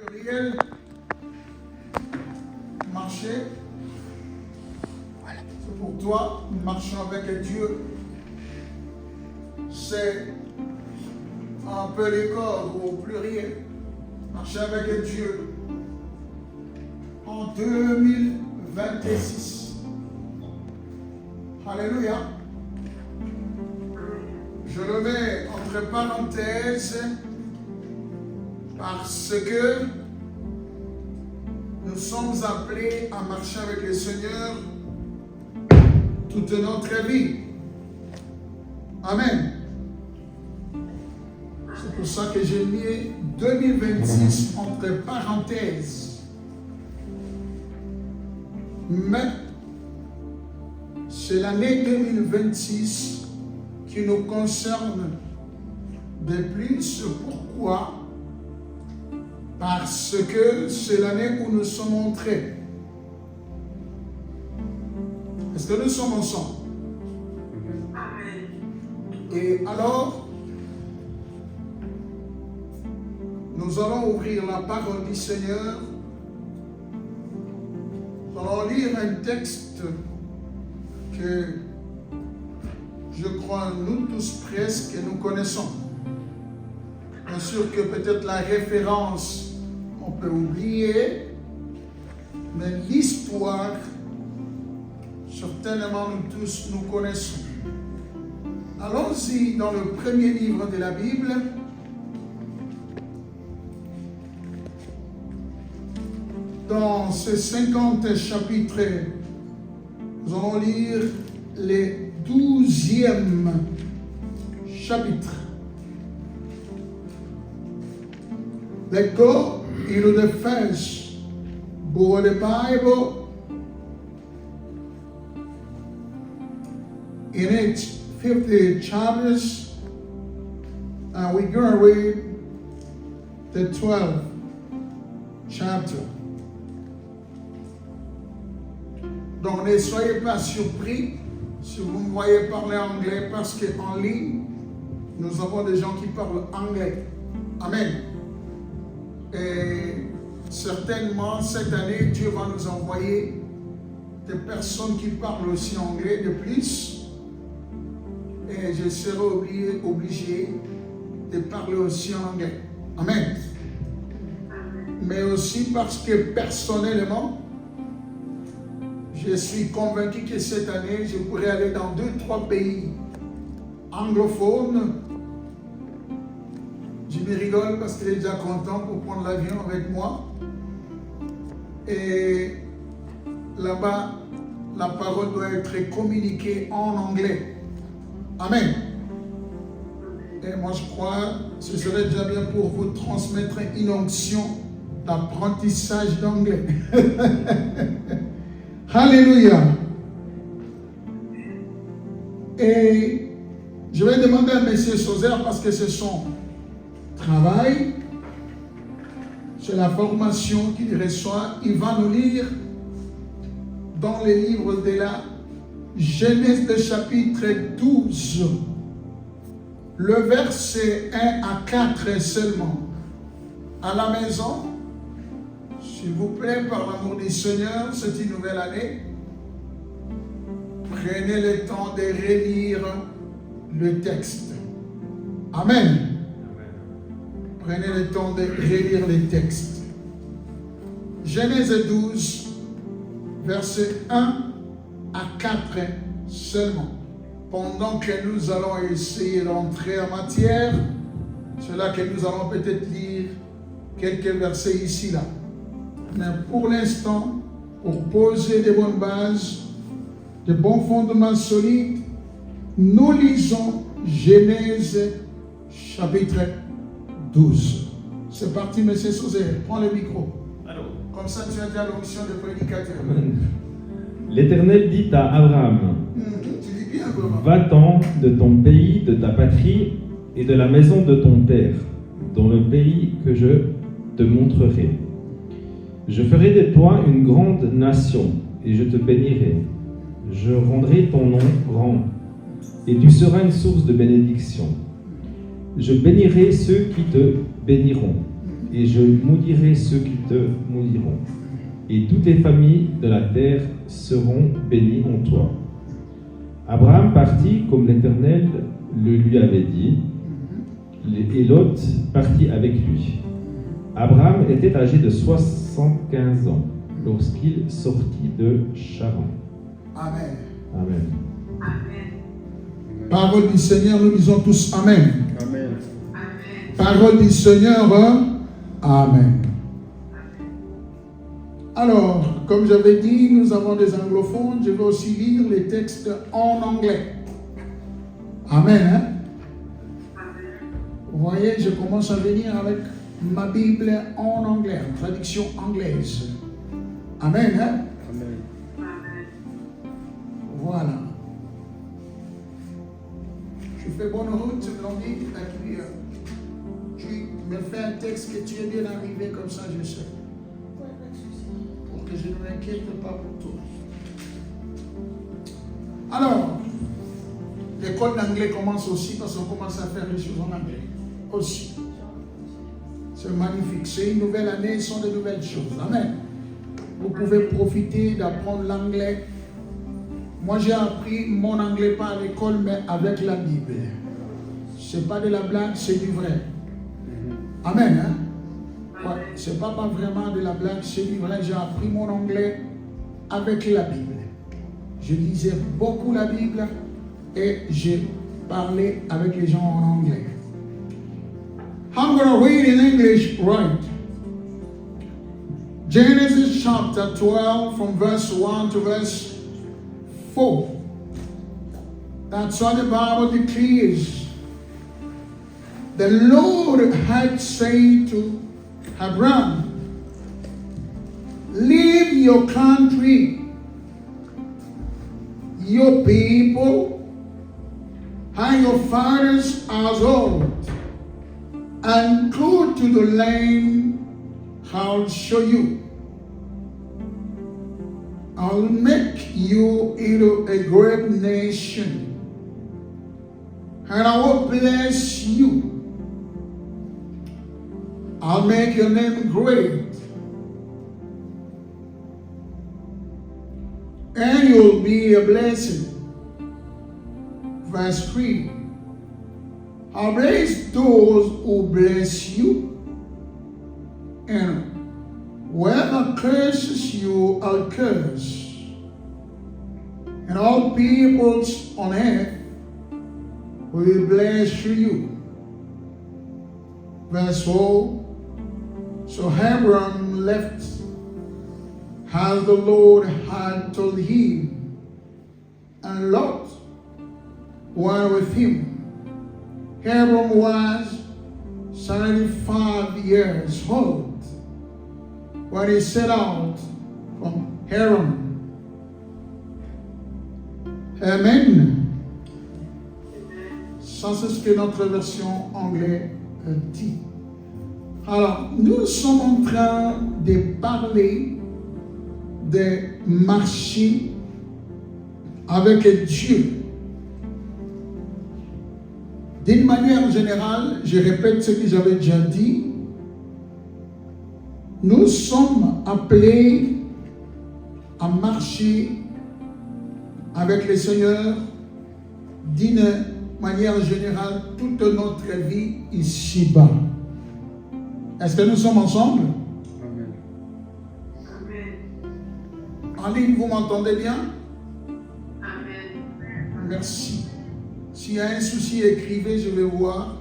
pluriel. Marcher. C'est pour toi, marchant avec Dieu. C'est un peu les corps au pluriel. Marcher avec Dieu. En 2026. Alléluia. Je le mets entre parenthèses parce que nous sommes appelés à marcher avec le Seigneur toute notre vie. Amen. C'est pour ça que j'ai mis 2026 entre parenthèses. Mais c'est l'année 2026 qui nous concerne de plus. Pourquoi? Parce que c'est l'année où nous sommes entrés. Est-ce que nous sommes ensemble? Et alors, nous allons ouvrir la parole du Seigneur. Nous allons lire un texte que je crois nous tous presque nous connaissons. Bien sûr que peut-être la référence, on peut oublier, mais l'histoire, certainement nous tous nous connaissons. Allons-y dans le premier livre de la Bible. Dans ces 50 chapitres, nous allons lire les 12e chapitre. Let's go into the first book of the Bible. In its 50 chapters, and we're going to read the 12th chapter. Donc ne soyez pas surpris si vous me voyez parler anglais parce qu'en ligne, nous avons des gens qui parlent anglais. Amen. Et certainement, cette année, Dieu va nous envoyer des personnes qui parlent aussi anglais de plus. Et je serai obligé de parler aussi en anglais. Amen. Mais aussi parce que personnellement, je suis convaincu que cette année, je pourrais aller dans 2-3 pays anglophones. Jimmy rigole parce qu'il est déjà content pour prendre l'avion avec moi. Et là-bas, la parole doit être communiquée en anglais. Amen. Et moi, je crois que ce serait déjà bien pour vous transmettre une onction d'apprentissage d'anglais. Alléluia. Et je vais demander à M. Sauzer, parce que c'est son travail, c'est la formation qu'il reçoit, il va nous lire dans les livres de la Genèse de chapitre 12, le verset 1 à 4 seulement. À la maison, s'il vous plaît, par l'amour du Seigneur, c'est une nouvelle année. Prenez le temps de relire le texte. Amen. Prenez le temps de relire le texte. Genèse 12, verset 1 à 4 seulement. Pendant que nous allons essayer d'entrer en matière, c'est là que nous allons peut-être lire quelques versets ici, là. Mais pour l'instant, pour poser de bonnes bases, de bons fondements solides, nous lisons Genèse chapitre 12. C'est parti, M. Sauzer, prends le micro. Alors. Comme ça, tu as déjà l'onction de prédicateur. L'Éternel dit à Abraham, tu dis bien, Abraham. Va-t'en de ton pays, de ta patrie et de la maison de ton père, dans le pays que je te montrerai. Je ferai de toi une grande nation et je te bénirai. Je rendrai ton nom grand et tu seras une source de bénédiction. Je bénirai ceux qui te béniront et je maudirai ceux qui te maudiront. Et toutes les familles de la terre seront bénies en toi. Abraham partit comme l'Éternel le lui avait dit, et Lot partit avec lui. Abraham était âgé de 75 ans lorsqu'il sortit de Charan. Amen. Amen. Parole du Seigneur, nous disons tous Amen. Amen. Parole du Seigneur, Amen. Alors, comme j'avais dit, nous avons des anglophones. Je vais aussi lire les textes en anglais. Amen. Hein? Vous voyez, je commence à venir avec ma Bible en anglais, en traduction anglaise. Amen. Hein? Amen. Voilà. Je fais bonne route, Blondie, et puis tu me fais un texte que tu es bien arrivé, comme ça je sais. Pour que je ne m'inquiète pas pour toi. Alors, l'école d'anglais commence aussi parce qu'on commence à faire les choses en anglais. Aussi. C'est magnifique. C'est une nouvelle année, ce sont de nouvelles choses. Amen. Vous pouvez profiter d'apprendre l'anglais. Moi, j'ai appris mon anglais pas à l'école, mais avec la Bible. C'est pas de la blague, c'est du vrai. Amen. Hein? Ouais, c'est pas vraiment de la blague, c'est du vrai. J'ai appris mon anglais avec la Bible. Je lisais beaucoup la Bible et j'ai parlé avec les gens en anglais. I'm going to read in English, right? Genesis chapter 12 from verse 1 to verse 4. That's what the Bible declares. The Lord had said to Abraham, leave your country, your people, and your father's household, and go to the land I'll show you. I'll make you into a great nation, and I will bless you. I'll make your name great, and you'll be a blessing. Verse 3. I'll bless those who bless you, and whoever curses you, I'll curse. And all peoples on earth will bless you. Verse 4. So Abram left as the Lord had told him, and Lot went with him. Abram was 75 years old when he set out from Haran. Amen. Ça, c'est ce que notre version anglaise dit. Alors, nous sommes en train de parler de marcher avec Dieu. D'une manière générale, je répète ce que j'avais déjà dit, nous sommes appelés à marcher avec le Seigneur d'une manière générale toute notre vie ici-bas. Est-ce que nous sommes ensemble? Amen. En ligne, vous m'entendez bien? Amen. Merci. S'il y a un souci, écrivez, je vais voir.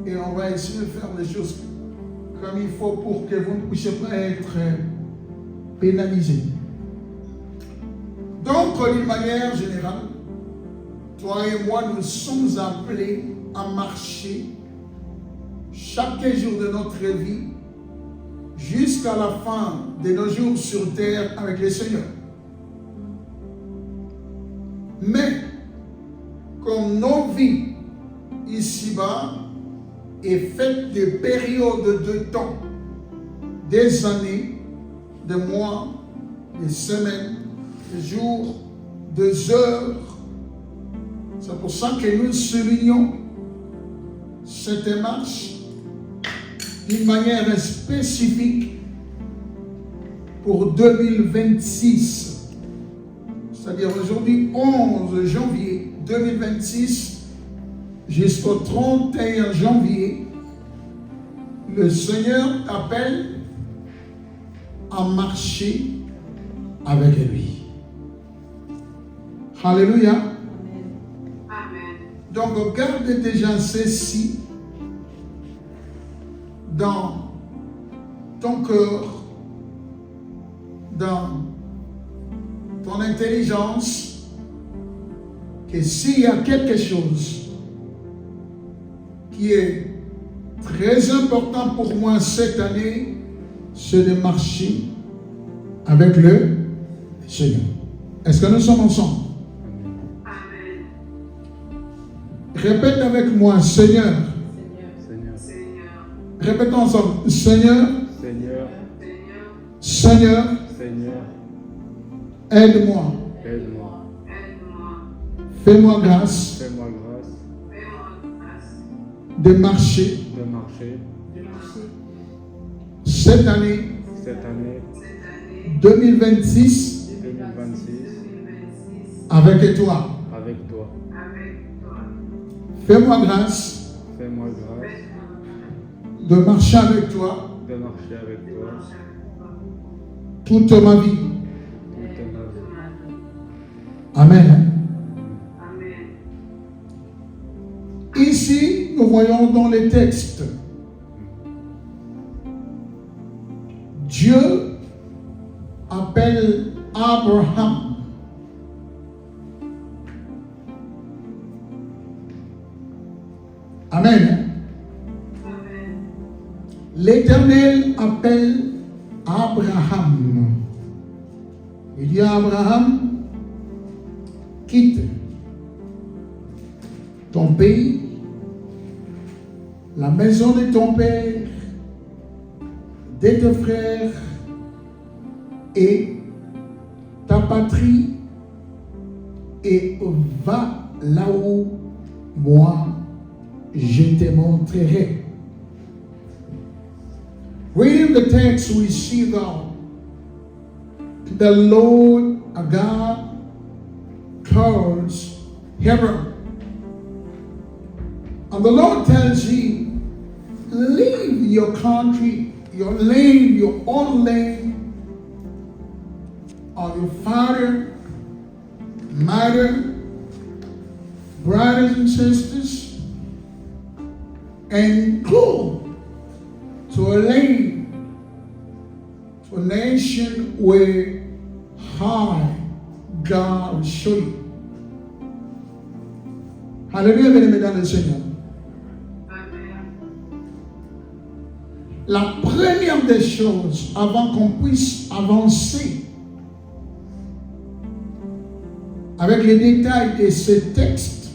Et on va essayer de faire les choses comme il faut pour que vous ne puissiez pas être pénalisés. Donc, d'une manière générale, toi et moi, nous sommes appelés à marcher chaque jour de notre vie jusqu'à la fin de nos jours sur terre avec le Seigneur. Mais, comme nos vies ici-bas est faite de périodes de temps, des années, des mois, des semaines, des jours, des heures. C'est pour ça que nous soulignons cette marche d'une manière spécifique pour 2026. C'est-à-dire aujourd'hui, 11 janvier 2026, jusqu'au 31 janvier, le Seigneur t'appelle à marcher avec lui. Alléluia. Amen. Donc, garde déjà ceci dans ton cœur, dans ton intelligence, que s'il y a quelque chose qui est très important pour moi cette année, c'est de marcher avec le Seigneur. Est-ce que nous sommes ensemble? Amen. Répète avec moi, Seigneur. Seigneur, Seigneur. Répétons ensemble, Seigneur, Seigneur, Seigneur. Seigneur, Seigneur, aide-moi, aide-moi, Aide-moi. fais-moi grâce fais-moi grâce Fais-moi grâce de marcher de marcher de marcher cette année cette année cette année 2026 2026 2026 avec toi. avec toi. avec toi. Fais-moi grâce Fais-moi grâce Fais-moi de marcher avec toi de marcher avec de toi marcher avec toi toute ma vie. toute ma vie. Amen. Amen. Ici, nous voyons dans les textes, Dieu appelle Abraham. Amen. Amen. L'Éternel appelle Abraham. Il dit à Abraham, quitte ton pays, la maison de ton père, de tes frères et ta patrie et va là où moi je te montrerai. Reading the text, we see the Lord God calls Hebron. And the Lord tells him, leave your country, your land, your own land, of your father, mother, brothers and sisters, and go to a land, to a nation where I, God, will show you. Alléluia, bien-aimés dans le Seigneur. Amen. La première des choses, avant qu'on puisse avancer avec les détails de ce texte,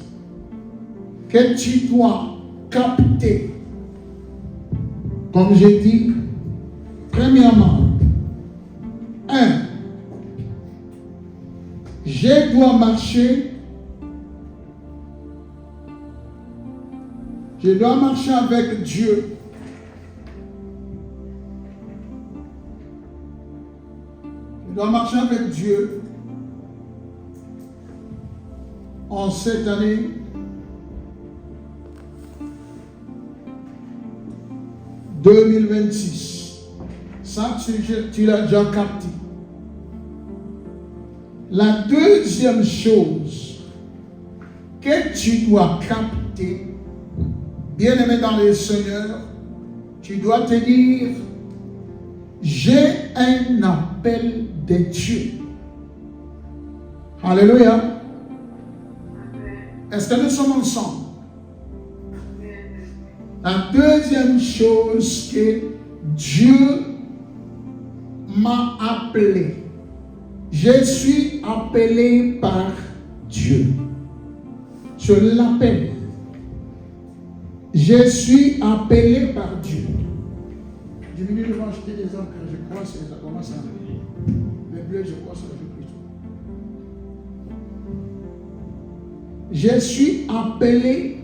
que tu dois capter, comme j'ai dit, premièrement, je dois marcher, avec Dieu. Je dois marcher avec Dieu en cette année 2026. Ça, tu l'as déjà capté. La deuxième chose que tu dois capter, bien-aimé dans le Seigneur, tu dois te dire, j'ai un appel de Dieu. Alléluia. Amen. Est-ce que nous sommes ensemble? Amen. La deuxième chose que Dieu m'a appelé. Je suis appelé par Dieu. Je l'appelle. Je suis appelé par Dieu. Diminue devant acheter des encres, je crois que ça commence à arriver. Le bleu, je crois que ça joue plus. Je suis appelé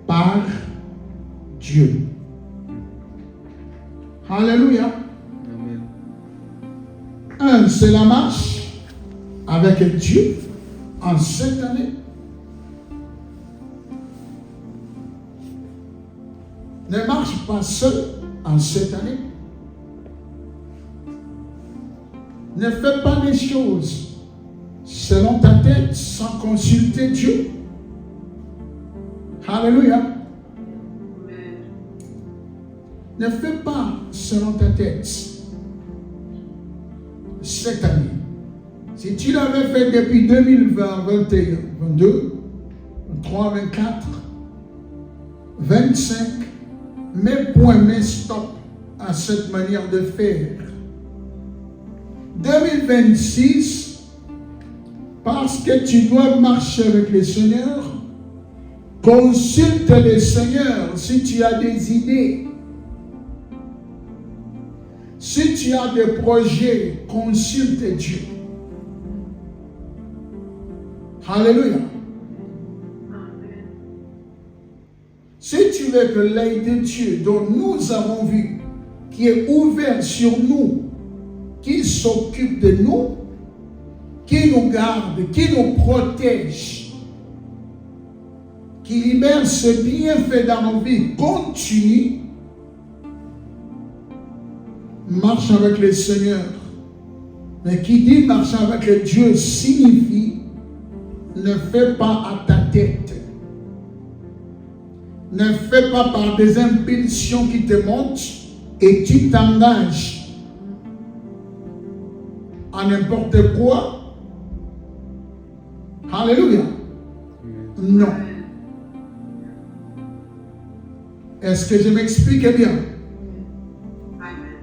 par Dieu. Alléluia. Amen. C'est la marche avec Dieu en cette année. Ne marche pas seul en cette année. Ne fais pas les choses selon ta tête sans consulter Dieu. Alléluia. Amen. Ne fais pas selon ta tête cette année. Si tu l'avais fait depuis 2020, 21, 22, 23, 24, 25, mets point, mets stop à cette manière de faire. 2026, parce que tu dois marcher avec le Seigneur, consulte le Seigneur si tu as des idées. Si tu as des projets, consulte Dieu. Alléluia. Amen. Si tu veux que l'œil de Dieu dont nous avons vu, qui est ouvert sur nous, qui s'occupe de nous, qui nous garde, qui nous protège, qui libère ce bienfait dans nos vies, continue, marche avec le Seigneur. Mais qui dit marcher avec le Dieu signifie ne fais pas à ta tête. Ne fais pas par des impulsions qui te montent et tu t'engages à n'importe quoi. Alléluia. Non. Est-ce que je m'explique bien? Amen.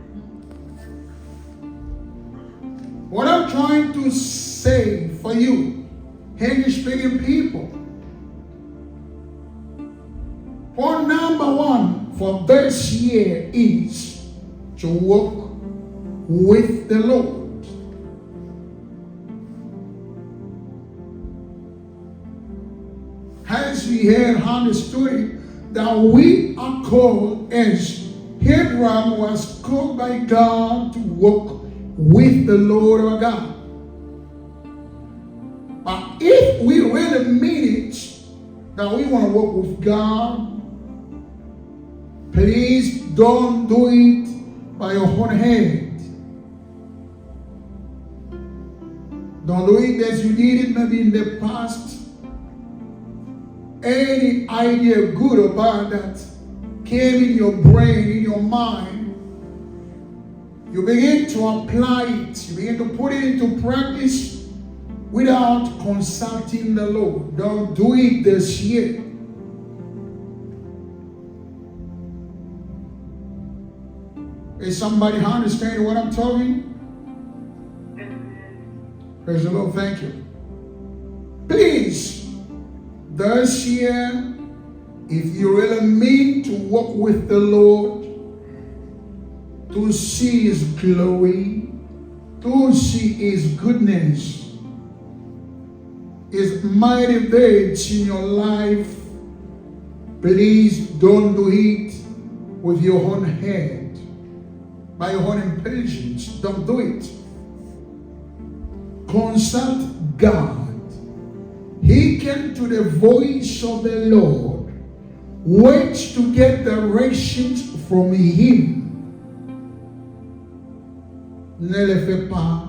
What I'm trying to say for you, English-speaking people, point number one for this year is to walk with the Lord. As we heard on the story, that we are called, as Abraham was called by God to walk with the Lord our God. But if we really mean it, that we want to walk with God, please don't do it by your own hand. Don't do it as you did it maybe in the past. Any idea, good or bad, that came in your brain, in your mind, you begin to apply it, you begin to put it into practice without consulting the Lord. Don't do it this year. Is somebody understanding what I'm talking? Amen. Praise the Lord, thank you. Please, this year, if you really mean to walk with the Lord, to see His glory, to see His goodness, His mighty deeds in your life, please don't do it with your own head, by your own impatience. Don't do it. Consult God. Hearken to the voice of the Lord. Wait to get directions from Him. Ne le fais pas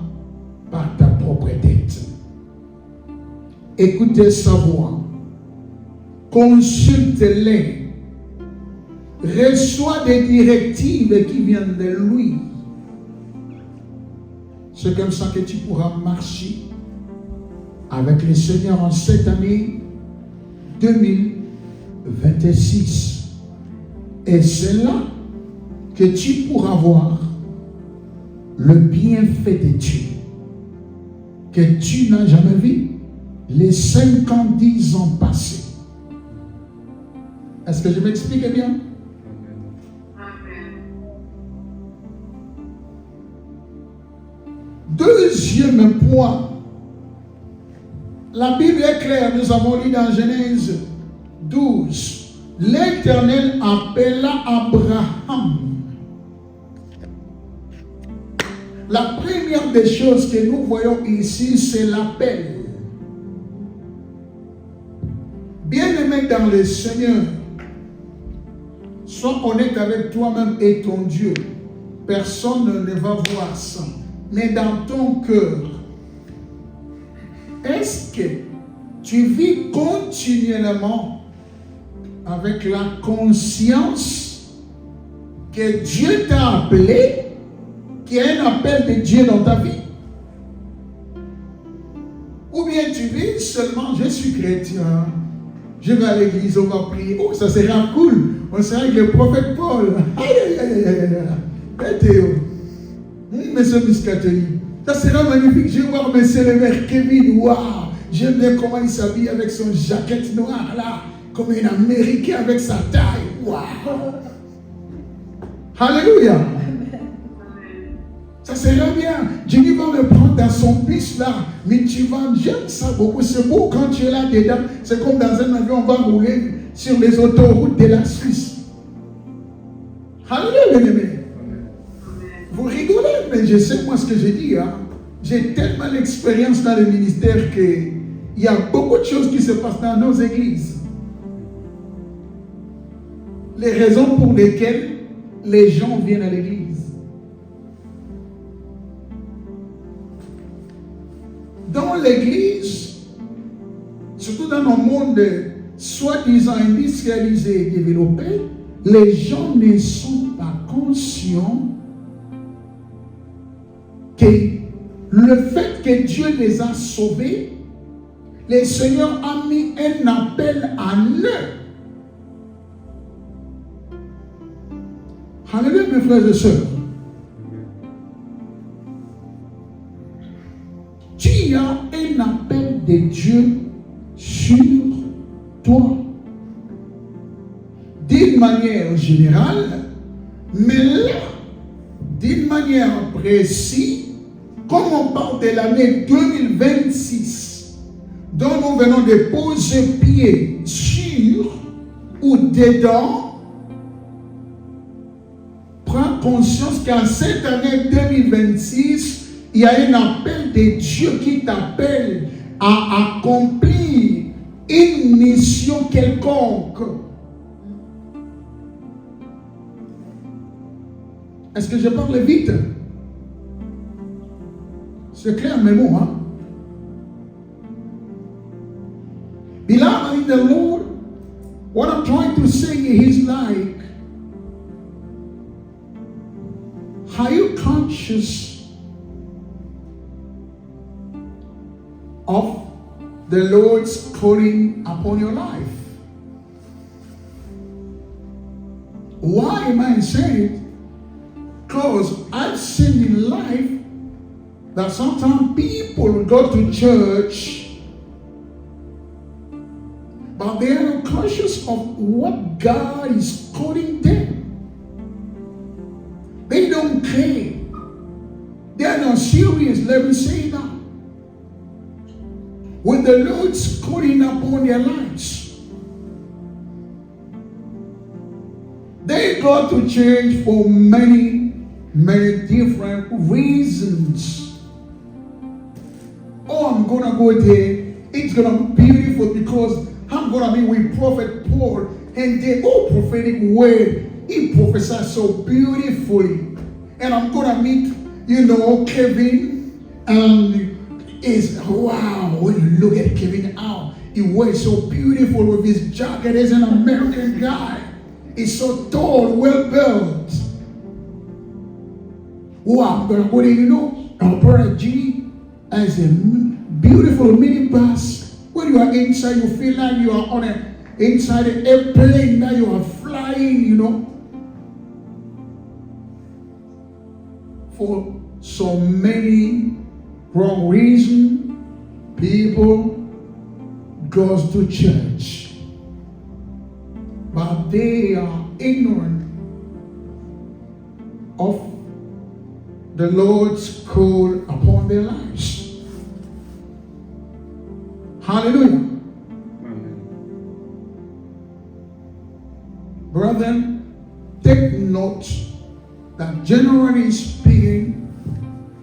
par ta propre tête. Écoutez sa voix. Consulte-les. Reçois des directives qui viennent de lui. C'est comme ça que tu pourras marcher avec le Seigneur en cette année 2026. Et c'est là que tu pourras voir le bienfait de Dieu que tu n'as jamais vu les 50 ans passés. Est-ce que je m'explique bien? Amen. Deuxième point, la Bible est claire, nous avons lu dans Genèse 12, l'Éternel appela Abraham. La première des choses que nous voyons ici, c'est l'appel. Bien-aimé dans le Seigneur, sois honnête avec toi-même et ton Dieu. Personne ne va voir ça. Mais dans ton cœur, est-ce que tu vis continuellement avec la conscience que Dieu t'a appelé, qu'il y a un appel de Dieu dans ta vie? Ou bien tu vis seulement, je suis chrétien, je vais à l'église, on va prier. Oh, ça sera cool. On sera avec le prophète Paul. Aïe, aïe, aïe, aïe, aïe. Théo. Monsieur Miscateli. Ça sera magnifique. Je vais voir monsieur le maire Kevin. Waouh. J'aime bien comment il s'habille avec son jaquette noire là. Comme un Américain avec sa taille. Waouh. Alléluia. Ça sera bien. Jenny va me prendre dans son bus là. Mais tu vas, j'aime ça beaucoup. C'est beau quand tu es là dedans. C'est comme dans un avion, on va rouler sur les autoroutes de la Suisse. Alléluia, bien-aimé. Vous rigolez, mais je sais moi ce que j'ai dit. Hein? J'ai tellement d'expérience dans le ministère qu'il y a beaucoup de choses qui se passent dans nos églises. Les raisons pour lesquelles les gens viennent à l'église. Dans l'église, surtout dans nos mondes soi-disant industrialisés et développés, les gens ne sont pas conscients que le fait que Dieu les a sauvés, le Seigneur a mis un appel à eux. Alléluia, mes frères et sœurs. Tu as un appel de Dieu sur toi. D'une manière générale, mais là, d'une manière précise, comme on parle de l'année 2026, dont nous venons de poser pied sur ou dedans, prends conscience qu'en cette année 2026, il y a un appel de Dieu qui t'appelle à accomplir une mission quelconque. Est-ce que je parle vite? C'est clair mes mots, hein? Beloved in the Lord, what I'm trying to say is like, are you conscious of the Lord's calling upon your life? Why am I saying it? Because I've seen in life that sometimes people go to church, but they are not conscious of what God is calling them. They don't care. They are not serious, let me say that. When the Lord's calling upon their lives, they go to church for many different reasons. Oh, I'm gonna go there. It's gonna be beautiful because I'm gonna be with Prophet Paul, and the prophetic word he prophesied so beautifully. And I'm gonna meet, Kevin, and is wow. When you look at Kevin out, he wears so beautiful with his jacket. He's an American guy. He's so tall, well built. Wow, I'm gonna go there, our brother G has a beautiful minibus. When you are inside, you feel like you are on inside an airplane. Now you are flying, For so many wrong reason, people goes to church, but they are ignorant of the Lord's call upon their lives. Hallelujah. Amen. brethren, take note that generally speaking,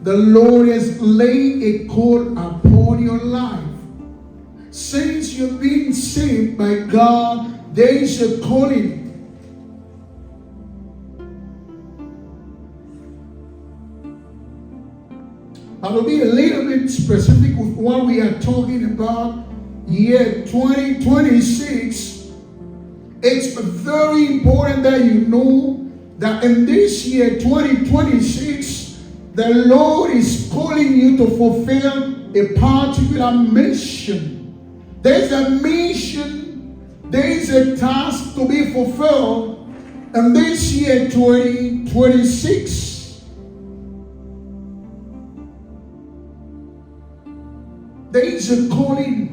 the Lord has laid a call upon your life. Since you've been saved by God, there is a calling. I will be a little bit specific with what we are talking about. Year 2026. It's very important that you know that in this year 2026, the Lord is calling you to fulfill a particular mission. There's a mission, there is a task to be fulfilled in this year 2026. There is a calling.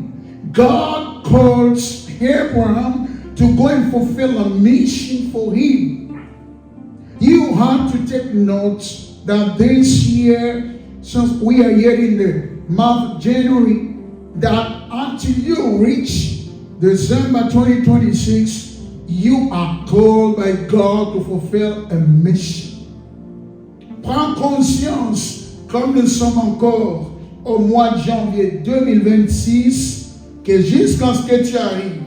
God calls Abraham to go and fulfill a mission for him. You have to take note that this year, since we are here in the month of January, that until you reach December 2026, you are called by God to fulfill a mission. Prends conscience, comme nous sommes encore au mois de janvier 2026, que jusqu'à ce que tu arrives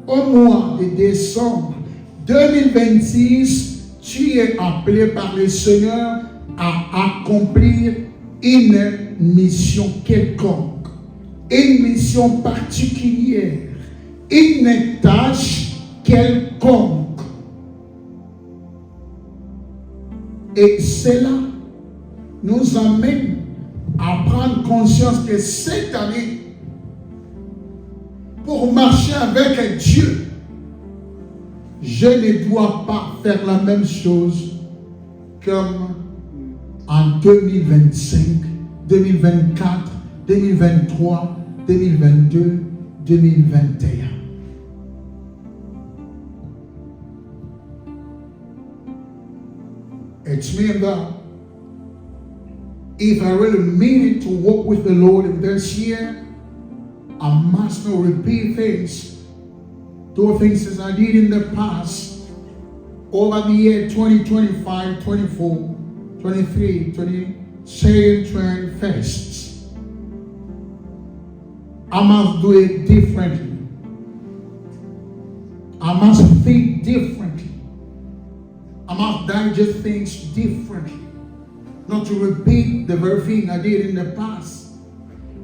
au mois de décembre 2026, tu es appelé par le Seigneur à accomplir une mission quelconque, une mission particulière, une tâche quelconque. Et cela nous amène à prendre conscience que cette année, pour marcher avec Dieu, je ne dois pas faire la même chose comme en 2025, 2024, 2023, 2022, 2021. It's mean that if I really mean it to walk with the Lord in this year, I must not repeat things, do things as I did in the past, over the year 2025, 24, 23, 27, 21st. I must do it differently. I must think differently. I must digest things differently. Not to repeat the very thing I did in the past.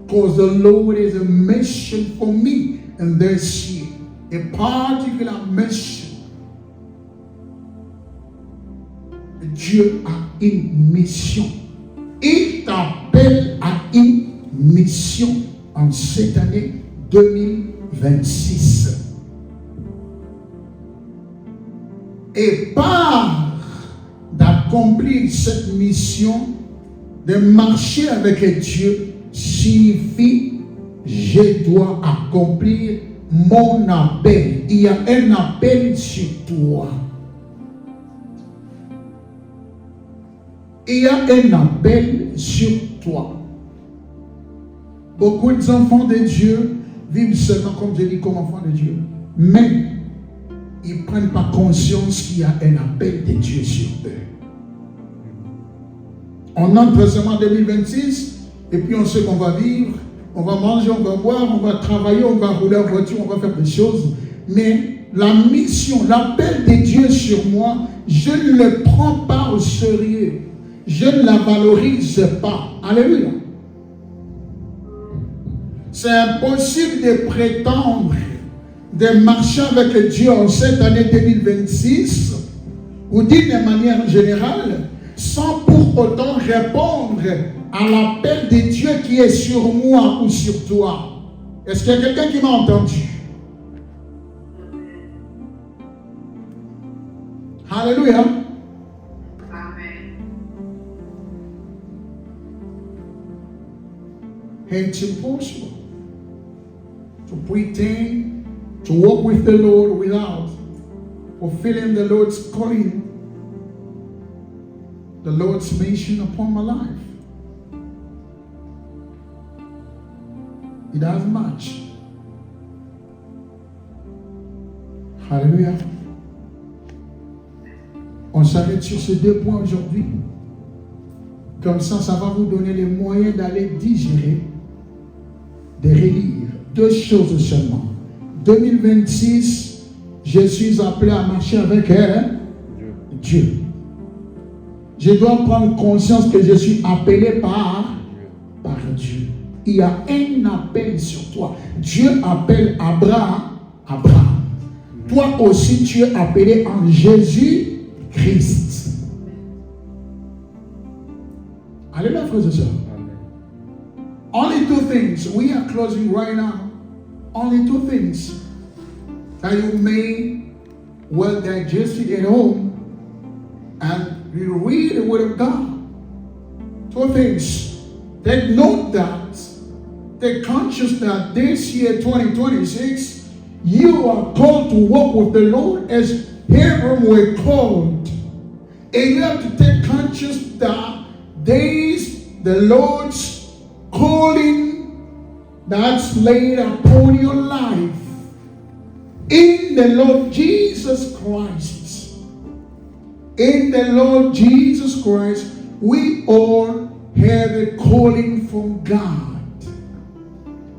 Because the Lord is a mission for me in this year. A particular mission. Dieu a une mission. Il t'appelle à une mission en cette année 2026. Et par d'accomplir cette mission, de marcher avec Dieu, signifie je dois accomplir mon appel. Il y a un appel sur toi. Il y a un appel sur toi. Beaucoup d'enfants de Dieu vivent seulement, comme je dis, comme enfants de Dieu. Mais ils ne prennent pas conscience qu'il y a un appel de Dieu sur eux. On entre seulement en 2026 et puis on sait qu'on va vivre, on va manger, on va boire, on va travailler, on va rouler en voiture, on va faire des choses. Mais la mission, l'appel de Dieu sur moi, je ne le prends pas au sérieux. Je ne la valorise pas. Alléluia. C'est impossible de prétendre de marcher avec Dieu en cette année 2026 ou d'une manière générale sans pour autant répondre à l'appel de Dieu qui est sur moi ou sur toi. Est-ce qu'il y a quelqu'un qui m'a entendu? Alléluia. It's impossible to pretend to walk with the Lord without fulfilling the Lord's calling, the Lord's mission upon my life. It doesn't match. Hallelujah. On s'arrête sur ces 2 points aujourd'hui. Comme ça va vous donner les moyens d'aller digérer, de relire 2 choses seulement. 2026, je suis appelé à marcher avec Dieu. Je dois prendre conscience que je suis appelé par Dieu. Il y a un appel sur toi. Dieu appelle Abraham. Toi aussi, tu es appelé en Jésus-Christ. Alléluia, frères et sœurs. Only 2 things. We are closing right now. Only 2 things that you may well digest it at home and you read the Word of God. 2 things. Take note that, take conscious that this year 2026, you are called to walk with the Lord as Abraham were called. And you have to take conscious that this the Lord's calling that's laid upon your life in the Lord Jesus Christ. In the Lord Jesus Christ, we all have a calling from God.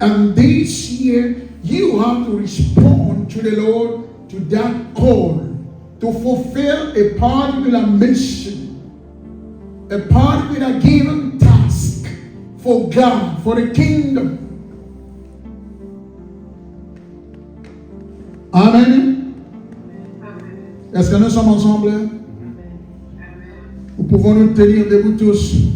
And this year, you have to respond to the Lord, to that call, to fulfill a particular mission, a particular given task for God, for the kingdom. Amen. Est-ce que nous sommes ensemble? Nous pouvons nous tenir debout tous.